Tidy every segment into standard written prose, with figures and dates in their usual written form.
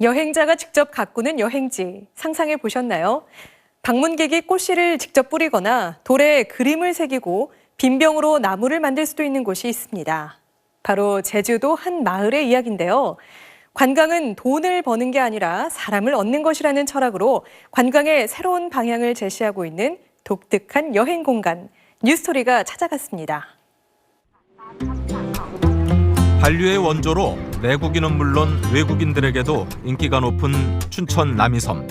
여행자가 직접 가꾸는 여행지 상상해 보셨나요? 방문객이 꽃씨를 직접 뿌리거나 돌에 그림을 새기고 빈병으로 나무를 만들 수도 있는 곳이 있습니다. 바로 제주도 한 마을의 이야기인데요. 관광은 돈을 버는 게 아니라 사람을 얻는 것이라는 철학으로 관광의 새로운 방향을 제시하고 있는 독특한 여행 공간, 뉴스토리가 찾아갔습니다. 한류의 원조로 내국인은 물론 외국인들에게도 인기가 높은 춘천 남이섬.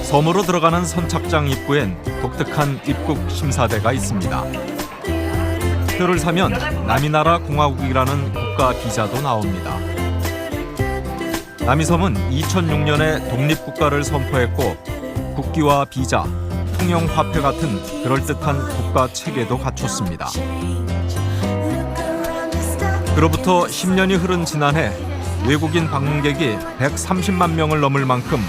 섬으로 들어가는 선착장 입구엔 독특한 입국 심사대가 있습니다. 표를 사면 남이나라 공화국이라는 국가 비자도 나옵니다. 남이섬은 2006년에 독립국가를 선포했고 국기와 비자, 통영화폐 같은 그럴듯한 국가 체계도 갖췄습니다. 그로부터 10년이 흐른 지난해 외국인 방문객이 130만 명을 넘을 만큼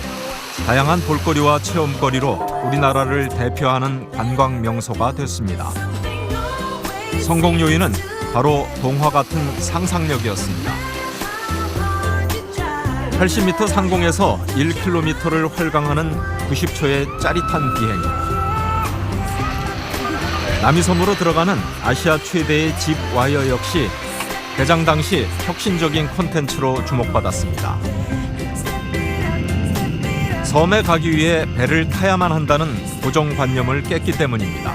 다양한 볼거리와 체험거리로 우리나라를 대표하는 관광 명소가 됐습니다. 성공 요인은 바로 동화 같은 상상력이었습니다. 80m 상공에서 1km를 활강하는 90초의 짜릿한 비행. 남이섬으로 들어가는 아시아 최대의 집 와이어 역시 개장 당시 혁신적인 콘텐츠로 주목받았습니다. 섬에 가기 위해 배를 타야만 한다는 고정관념을 깼기 때문입니다.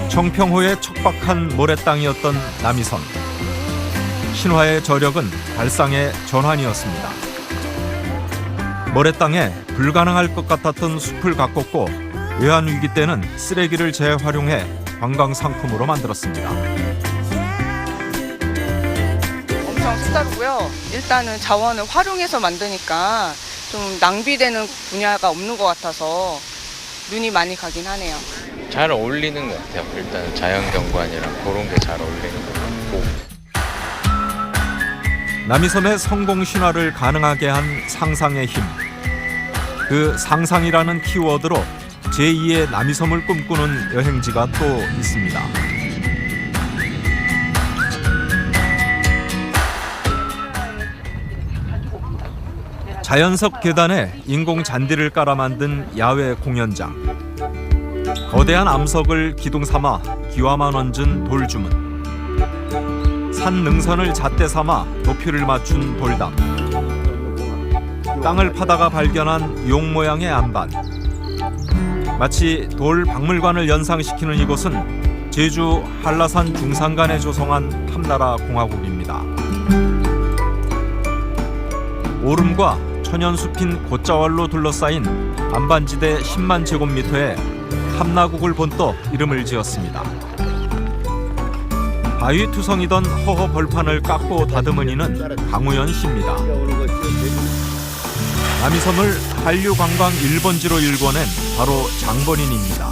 청평호의 척박한 모래땅이었던 남이섬. 신화의 저력은 발상의 전환이었습니다. 모래땅에 불가능할 것 같았던 숲을 가꿨고 외환위기 때는 쓰레기를 재활용해 관광 상품으로 만들었습니다. 엄청 색다르고요. 일단은 자원을 활용해서 만드니까 좀 낭비되는 분야가 없는 것 같아서 눈이 많이 가긴 하네요. 잘 어울리는 것 같아요. 일단 자연경관이랑 그런 게 잘 어울리는 것 같고. 남이섬의 성공 신화를 가능하게 한 상상의 힘. 그 상상이라는 키워드로 제2의 남이섬을 꿈꾸는 여행지가 또 있습니다. 자연석 계단에 인공 잔디를 깔아 만든 야외 공연장. 거대한 암석을 기둥 삼아 기와만 얹은 돌주문. 산 능선을 잣대 삼아 높이를 맞춘 돌담. 땅을 파다가 발견한 용 모양의 안반. 마치 돌 박물관을 연상시키는 이곳은 제주 한라산 중산간에 조성한 탐나라 공화국입니다. 오름과 천연숲인 곶자왈로 둘러싸인 안반지대 10만 제곱미터에 탐나국을 본떠 이름을 지었습니다. 바위 투성이던 허허 벌판을 깎고 다듬은 이는 강우연 씨입니다. 남이섬을 한류 관광 1번지로 일궈낸 바로 장본인입니다.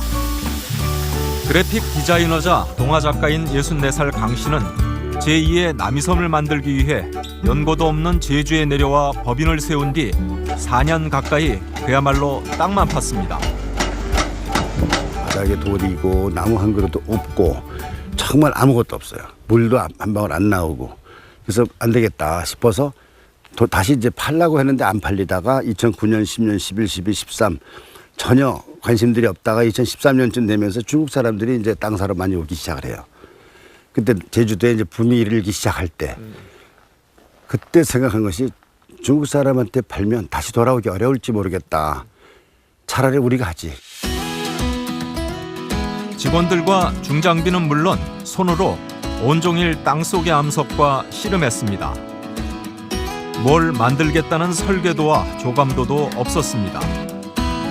그래픽 디자이너자 동화 작가인 64살 강 씨는 제2의 남이섬을 만들기 위해 연고도 없는 제주에 내려와 법인을 세운 뒤 4년 가까이 그야말로 땅만 팠습니다. 바닥에 돌이고 나무 한 그루도 없고 정말 아무것도 없어요. 물도 한 방울 안 나오고. 그래서 안 되겠다 싶어서 다시 이제 팔려고 했는데 안 팔리다가 2009년, 10년, 11, 12, 13 전혀 관심들이 없다가 2013년쯤 되면서 중국 사람들이 이제 땅 사러 많이 오기 시작을 해요. 그때 제주도에 이제 붐이 일기 시작할 때 그때 생각한 것이 중국 사람한테 팔면 다시 돌아오기 어려울지 모르겠다. 차라리 우리가 하지. 직원들과 중장비는 물론 손으로 온종일 땅속의 암석과 씨름했습니다. 뭘 만들겠다는 설계도와 조감도도 없었습니다.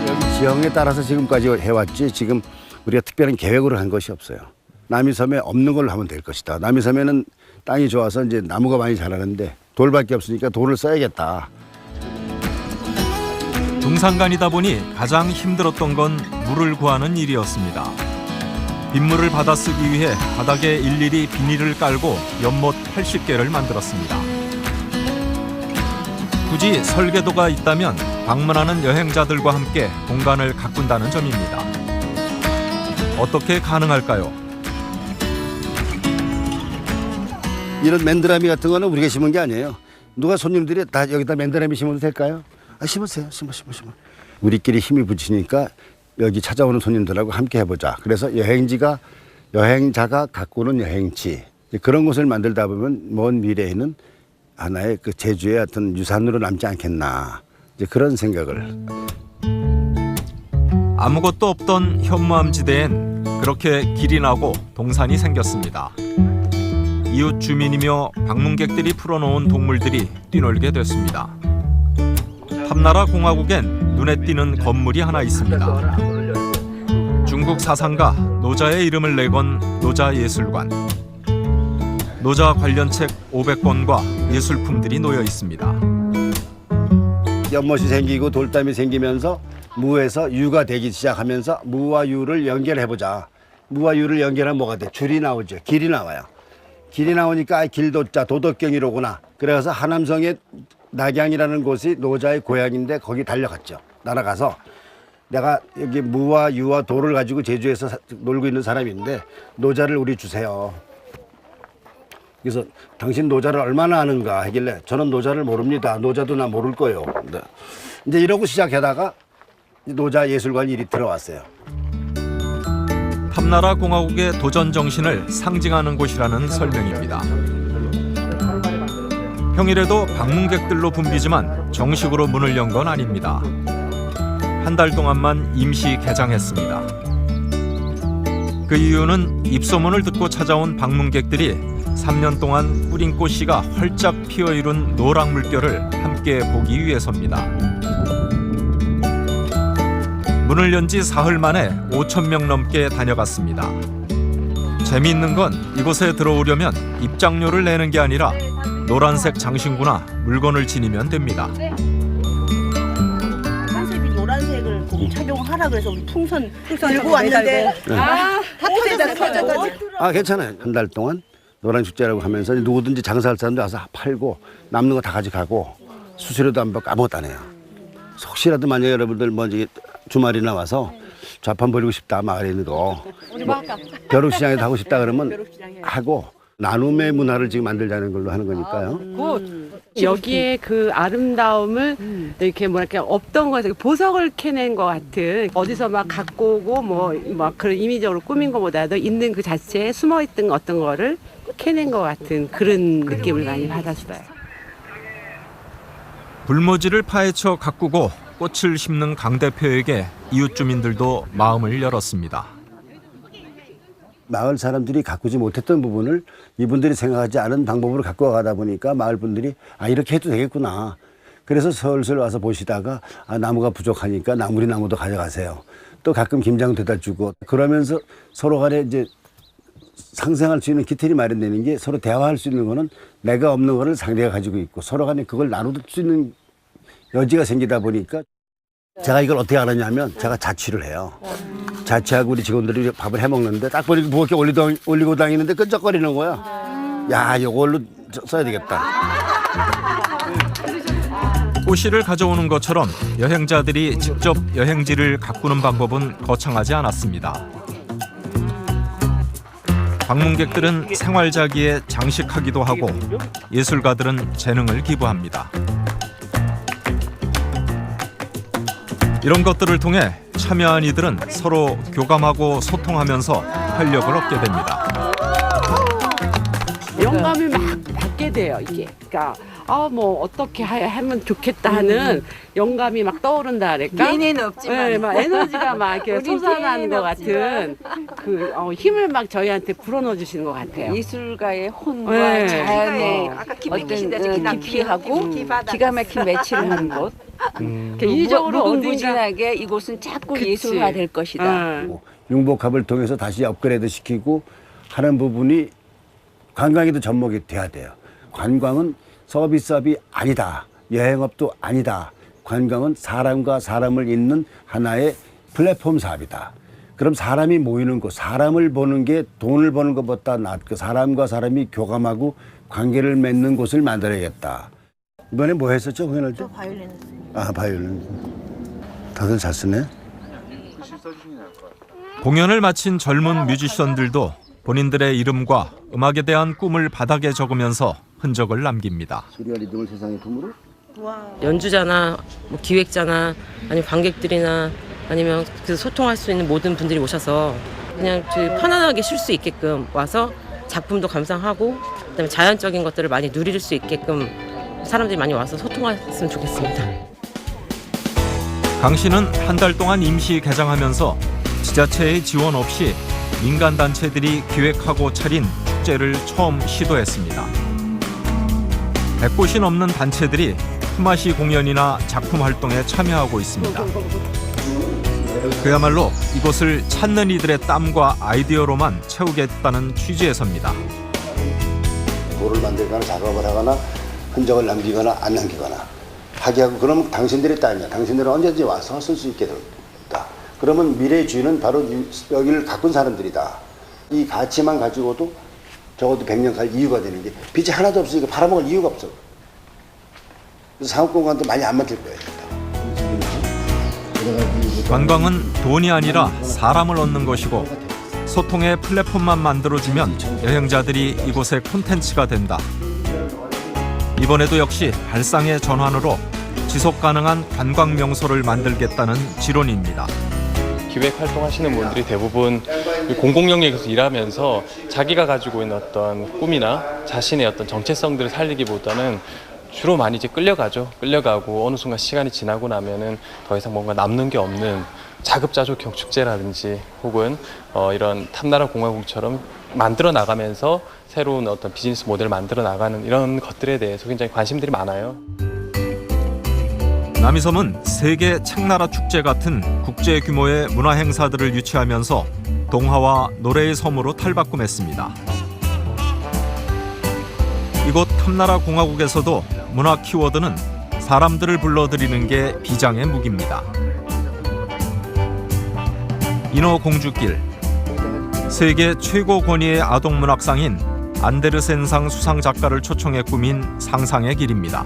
여기 지형에 따라서 지금까지 해왔지 지금 우리가 특별한 계획으로 한 것이 없어요. 남이섬에 없는 걸로 하면 될 것이다. 남이섬에는 땅이 좋아서 이제 나무가 많이 자라는데 돌밖에 없으니까 돌을 써야겠다. 중산간이다 보니 가장 힘들었던 건 물을 구하는 일이었습니다. 빗물을 받아 쓰기 위해 바닥에 일일이 비닐을 깔고 연못 80개를 만들었습니다. 굳이 설계도가 있다면 방문하는 여행자들과 함께 공간을 가꾼다는 점입니다. 어떻게 가능할까요? 이런 맨드라미 같은 거는 우리가 심은 게 아니에요. 누가 손님들이 다 여기다 맨드라미 심어도 될까요? 심으세요. 심어. 우리끼리 힘이 붙이니까 여기 찾아오는 손님들하고 함께 해보자. 그래서 여행자가 가꾸는 여행지 그런 곳을 만들다 보면 먼 미래에는 하나의 그 제주의 어떤 유산으로 남지 않겠나 이제 그런 생각을. 아무것도 없던 현무암지대엔 그렇게 길이 나고 동산이 생겼습니다. 이웃 주민이며 방문객들이 풀어놓은 동물들이 뛰놀게 됐습니다. 탐나라 공화국엔 눈에 띄는 건물이 하나 있습니다. 중국 사상가 노자의 이름을 내건 노자예술관. 노자 관련 책 500권과 예술품들이 놓여 있습니다. 연못이 생기고 돌담이 생기면서 무에서 유가 되기 시작하면서 무와 유를 연결해보자. 무와 유를 연결하면 뭐가 돼? 줄이 나오죠. 길이 나와요. 길이 나오니까 길도자 도덕경이로구나. 그래서 하남성의 낙양이라는 곳이 노자의 고향인데 거기 달려갔죠. 날아가서 내가 여기 무와 유와 도를 가지고 제주에서 놀고 있는 사람인데 노자를 우리 주세요. 그래서 당신 노자를 얼마나 아는가 하길래 저는 노자를 모릅니다. 노자도 나 모를 거예요. 네. 이제 이러고 시작하다가 노자 예술관 일이 들어왔어요. 탐나라 공화국의 도전 정신을 상징하는 곳이라는 설명입니다. 평일에도 방문객들로 붐비지만 정식으로 문을 연 건 아닙니다. 한 달 동안만 임시 개장했습니다. 그 이유는 입소문을 듣고 찾아온 방문객들이 3년 동안 뿌린 꽃씨가 활짝 피어 이룬 노랑 물결을 함께 보기 위해서입니다. 문을 연 지 사흘 만에 5,000명 넘게 다녀갔습니다. 재미있는 건 이곳에 들어오려면 입장료를 내는 게 아니라 노란색 장신구나 물건을 지니면 됩니다. 컨셉이 노란색을 꼭 착용하라 그래서 우리 풍선 들고 왔는데 다 터졌어. 괜찮아요. 한 달 동안 노란 축제라고 하면서 누구든지 장사할 사람들 와서 팔고 남는 거 다 가져가고 수수료도 안 받고 아무것도 안 해요. 혹시라도 만약에 여러분들 먼저 주말이나 와서 좌판 벌리고 싶다 마을에 있는 거 벼룩시장에도 하고 싶다 그러면 하고 나눔의 문화를 지금 만들자는 걸로 하는 거니까요. 여기에 그 아름다움을 이렇게 뭐랄까 없던 거에서 보석을 캐낸 것 같은 어디서 막 갖고 오고 막 그런 임의적으로 꾸민 것보다도 있는 그 자체에 숨어있던 어떤 거를 캐낸 것 같은 그런 느낌을 많이 받았어요. 불모지를 파헤쳐 가꾸고 꽃을 심는 강 대표에게 이웃 주민들도 마음을 열었습니다. 마을 사람들이 가꾸지 못했던 부분을 이분들이 생각하지 않은 방법으로 갖고 가다 보니까 마을 분들이 이렇게 해도 되겠구나. 그래서 슬슬 와서 보시다가 나무가 부족하니까 나무도 가져가세요. 또 가끔 김장 데다 주고 그러면서 서로 간에 이제 상생할 수 있는 기틀이 마련되는 게 서로 대화할 수 있는 거는 내가 없는 거를 상대가 가지고 있고 서로 간에 그걸 나눌 수 있는 여지가 생기다 보니까 제가 이걸 어떻게 알았냐면 제가 자취를 해요. 자취하고 우리 직원들이 밥을 해 먹는데 딱 보니까 무겁게 올리고 다니는데 끈적거리는 거야. 야, 이걸로 써야 되겠다. 꽃씨를 가져오는 것처럼 여행자들이 직접 여행지를 가꾸는 방법은 거창하지 않았습니다. 방문객들은 생활자기에 장식하기도 하고 예술가들은 재능을 기부합니다. 이런 것들을 통해 참여한 이들은 서로 교감하고 소통하면서 활력을 얻게 됩니다. 영감이 막 받게 돼요, 이게. 그러니까 뭐 어떻게 하면 좋겠다 하는 영감이 막 떠오른다 그럴까? 개인은 없지만 네, 막 에너지가 막 이렇게 솟아나는 것 같은 그 힘을 막 저희한테 불어넣어 주시는 것 같아요. 예술가의 혼과 네. 자연의 어떤 깊이하고 기가 막힌 매치를 하는 곳. 인위적으로 무궁무진하게 이곳은 자꾸 그치. 예술화 될 것이다. 융복합을 통해서 다시 업그레이드 시키고 하는 부분이 관광에도 접목이 돼야 돼요. 관광은 서비스업이 아니다. 여행업도 아니다. 관광은 사람과 사람을 잇는 하나의 플랫폼 사업이다. 그럼 사람이 모이는 곳, 사람을 보는 게 돈을 버는 것보다 낫고 사람과 사람이 교감하고 관계를 맺는 곳을 만들어야겠다. 이번에 뭐 했었죠? 공연할 때? 바이올린. 바이올린. 다들 잘 쓰네. 공연을 마친 젊은 뮤지션들도 본인들의 이름과 음악에 대한 꿈을 바닥에 적으면서 흔적을 남깁니다. 소리와 리듬을 세상의 품으로? 연주자나 뭐 기획자나 아니면 관객들이나 아니면 그 소통할 수 있는 모든 분들이 오셔서 그냥 편안하게 쉴 수 있게끔 와서 작품도 감상하고 그다음에 자연적인 것들을 많이 누릴 수 있게끔 사람들이 많이 와서 소통했으면 좋겠습니다. 강 씨는 한 달 동안 임시 개장하면서 지자체의 지원 없이 민간 단체들이 기획하고 차린 축제를 처음 시도했습니다. 100곳이 넘는 단체들이 품앗이 공연이나 작품 활동에 참여하고 있습니다. 그야말로 이곳을 찾는 이들의 땀과 아이디어로만 채우겠다는 취지에서입니다. 돌을 만들거나 작업을 하거나 흔적을 남기거나 안 남기거나 하게 하고, 그러면 당신들의 땅이야. 당신들은 언제든지 와서 쓸 수 있게 된다. 그러면 미래의 주인은 바로 여기를 가꾼 사람들이다. 이 가치만 가지고도 적어도 100년 갈 이유가 되는 게 빚이 하나도 없으니까 팔아먹을 이유가 없어. 그래서 상업공간도 많이 안 맡길 거예요. 관광은 돈이 아니라 사람을 얻는 것이고 소통의 플랫폼만 만들어주면 여행자들이 이곳의 콘텐츠가 된다. 이번에도 역시 발상의 전환으로 지속 가능한 관광 명소를 만들겠다는 지론입니다. 기획 활동하시는 분들이 대부분 공공 영역에서 일하면서 자기가 가지고 있는 어떤 꿈이나 자신의 어떤 정체성들을 살리기보다는 주로 많이 이제 끌려가고 어느 순간 시간이 지나고 나면은 더 이상 뭔가 남는 게 없는 자급자족형 축제라든지 혹은 이런 탐나라 공화국처럼 만들어 나가면서 새로운 어떤 비즈니스 모델을 만들어 나가는 이런 것들에 대해서 굉장히 관심들이 많아요. 남이섬은 세계 책나라 축제 같은 국제 규모의 문화 행사들을 유치하면서 동화와 노래의 섬으로 탈바꿈했습니다. 이곳 탐나라 공화국에서도 문화 키워드는 사람들을 불러들이는 게 비장의 무기입니다. 인어공주길, 세계 최고 권위의 아동문학상인 안데르센상 수상 작가를 초청해 꾸민 상상의 길입니다.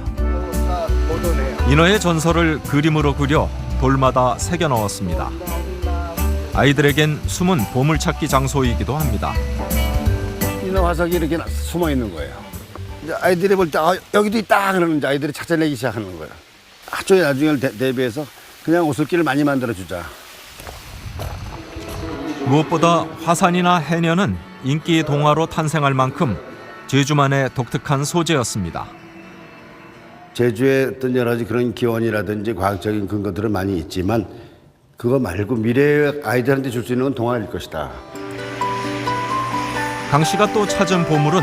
인어의 전설을 그림으로 그려 돌마다 새겨 넣었습니다. 아이들에겐 숨은 보물찾기 장소이기도 합니다. 인어 화석이 이렇게 숨어 있는 거예요. 이제 아이들이 볼 때 여기도 있다 그러는지 아이들이 찾아내기 시작하는 거예요. 아주 나중에 대비해서 그냥 오솔길을 많이 만들어주자. 무엇보다 화산이나 해녀는 인기 동화로 탄생할 만큼 제주만의 독특한 소재였습니다. 제주의 어떤 여러 가지 그런 기원이라든지 과학적인 근거들은 많이 있지만 그거 말고 미래의 아이들한테 줄 수 있는 건 동화일 것이다. 강 씨가 또 찾은 보물은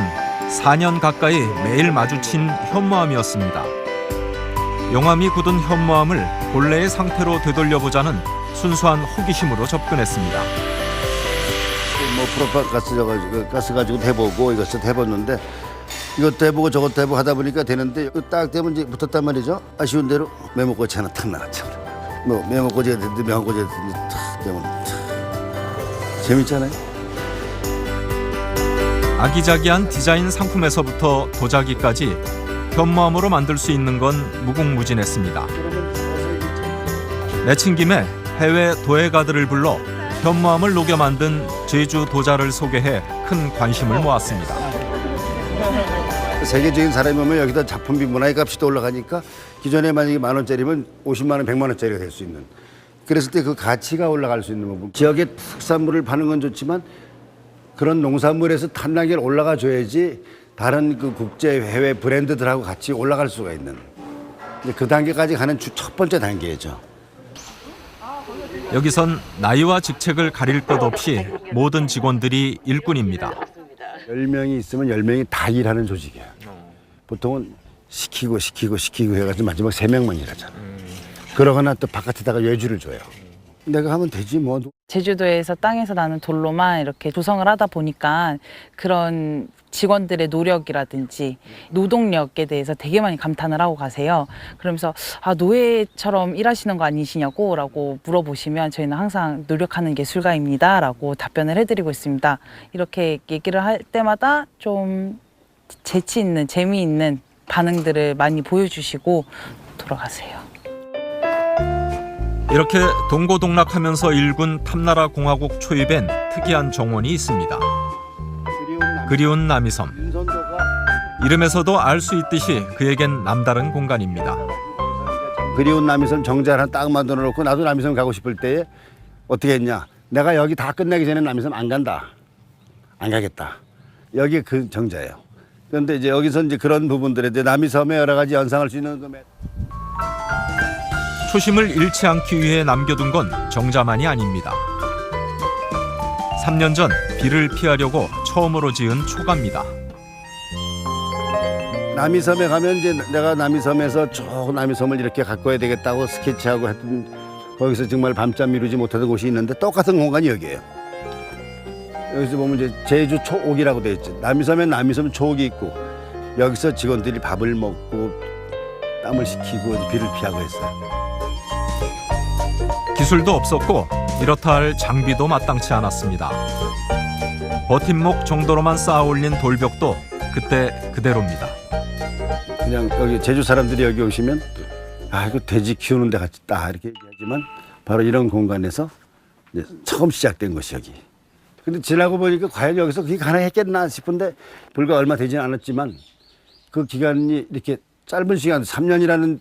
4년 가까이 매일 마주친 현무암이었습니다. 용암이 굳은 현무암을 본래의 상태로 되돌려보자는 순수한 호기심으로 접근했습니다. 뭐 프로파가스 가스 가지고 해보고 이것도 해봤는데 이것도 해보고 저것도 해보고 하다 보니까 되는데 딱 되면 이제 붙었단 말이죠. 아쉬운 대로 메모꽃이 하나 탁 나갔죠. 뭐 메모꽃이 됐든지 명꽃이 됐든지 탁 되면 재밌잖아요. 아기자기한 디자인 상품에서부터 도자기까지 현무암으로 만들 수 있는 건 무궁무진했습니다. 내친 김에 해외 도예가들을 불러 현무암을 녹여 만든 제주 도자를 소개해 큰 관심을 모았습니다. 세계적인 사람이 오면 여기다 작품비 문화의 값이 또 올라가니까 기존에 만약에 10,000원짜리면 50만 원, 100만 원짜리가 될 수 있는. 그랬을 때 그 가치가 올라갈 수 있는 부분. 지역의 특산물을 파는 건 좋지만 그런 농산물에서 탐나게 올라가 줘야지 다른 그 국제 해외 브랜드들하고 같이 올라갈 수가 있는. 그 단계까지 가는 첫 번째 단계죠. 여기선 나이와 직책을 가릴 것 없이 모든 직원들이 일꾼입니다. 10명이 있으면 10명이 다 일하는 조직이야. 보통은 시키고 해가지고 마지막 3명만 일하잖아. 그러거나 또 바깥에다가 외주를 줘요. 내가 하면 되지 뭐. 제주도에서 땅에서 나는 돌로만 이렇게 조성을 하다 보니까 그런 직원들의 노력이라든지 노동력에 대해서 되게 많이 감탄을 하고 가세요. 그러면서 노예처럼 일하시는 거 아니시냐고 라고 물어보시면 저희는 항상 노력하는 예술가입니다 라고 답변을 해드리고 있습니다. 이렇게 얘기를 할 때마다 좀 재치 있는 재미있는 반응들을 많이 보여주시고 돌아가세요. 이렇게 동고동락하면서 일군 탐나라 공화국 초입엔 특이한 정원이 있습니다. 그리운 남이섬. 이름에서도 알 수 있듯이 그에겐 남다른 공간입니다. 그리운 남이섬 정자를 하나 딱 만들어 놓고 나도 남이섬 가고 싶을 때에 어떻게 했냐. 내가 여기 다 끝나기 전에 남이섬 안 간다. 안 가겠다. 여기 그 정자예요. 그런데 이제 여기서 이제 그런 부분들에 대해 남이섬에 여러 가지 연상할 수 있는 초심을 잃지 않기 위해 남겨둔 건 정자만이 아닙니다. 3년 전 비를 피하려고 처음으로 지은 초가입니다. 남이섬에 가면 이제 내가 남이섬에서 쭉 남이섬을 이렇게 가꿔야 되겠다고 스케치하고 했던 거기서 정말 밤잠 미루지 못하던 곳이 있는데 똑같은 공간이 여기예요. 여기서 보면 이제 제주 초옥이라고 되어 있죠. 남이섬엔 남이섬 초옥이 있고 여기서 직원들이 밥을 먹고 땀을 식히고 비를 피하고 했어요. 기술도 없었고 이렇다 할 장비도 마땅치 않았습니다. 버팀목 정도로만 쌓아 올린 돌벽도 그때 그대로입니다. 그냥 여기 제주 사람들이 여기 오시면 아 이거 돼지 키우는 데 같다 이렇게 얘기하지만 바로 이런 공간에서 이제 처음 시작된 것이 여기. 근데 지나고 보니까 과연 여기서 그게 가능했겠나 싶은데 불과 얼마 되지는 않았지만 그 기간이 이렇게 짧은 시간 3년이라는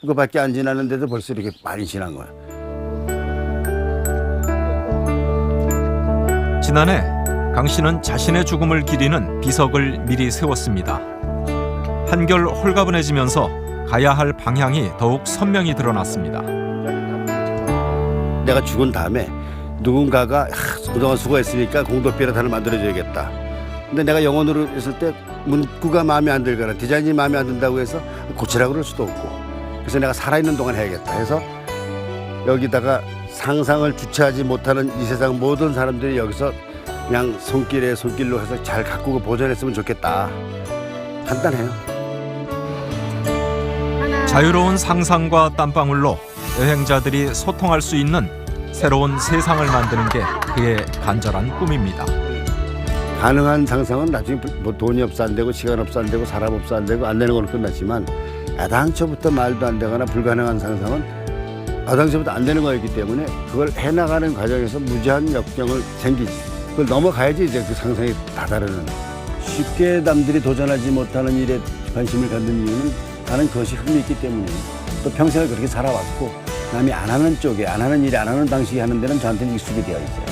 그거밖에 안 지났는데도 벌써 이렇게 많이 지난 거야. 지난해 강 씨는 자신의 죽음을 기리는 비석을 미리 세웠습니다. 한결 홀가분해지면서 가야 할 방향이 더욱 선명히 드러났습니다. 내가 죽은 다음에 누군가가 그동안 수고했으니까 공덕비를 하나 만들어줘야겠다. 근데 내가 영혼으로 있을 때 문구가 마음에 안 들거나 디자인이 마음에 안 든다고 해서 고치라고 그럴 수도 없고 그래서 내가 살아있는 동안 해야겠다 해서 여기다가 상상을 주체하지 못하는 이 세상 모든 사람들이 여기서 그냥 손길에 손길로 해서 잘 가꾸고 보존했으면 좋겠다. 간단해요. 자유로운 상상과 땀방울로 여행자들이 소통할 수 있는 새로운 세상을 만드는 게 그의 간절한 꿈입니다. 가능한 상상은 나중에 뭐 돈이 없어 안 되고 시간 없어 안 되고 사람 없어 안 되고 안 되는 걸로 끝났지만 야당초부터 말도 안 되거나 불가능한 상상은 야당초부터 안 되는 거였기 때문에 그걸 해나가는 과정에서 무제한 역경을 생기지. 그걸 넘어가야지 이제 그 상상이 다다르는. 쉽게 남들이 도전하지 못하는 일에 관심을 갖는 이유는 나는 그것이 흥미있기 때문이에요. 또 평생을 그렇게 살아왔고 남이 안 하는 쪽에 안 하는 일에 안 하는 방식이 하는 데는 저한테는 익숙이 되어 있어요.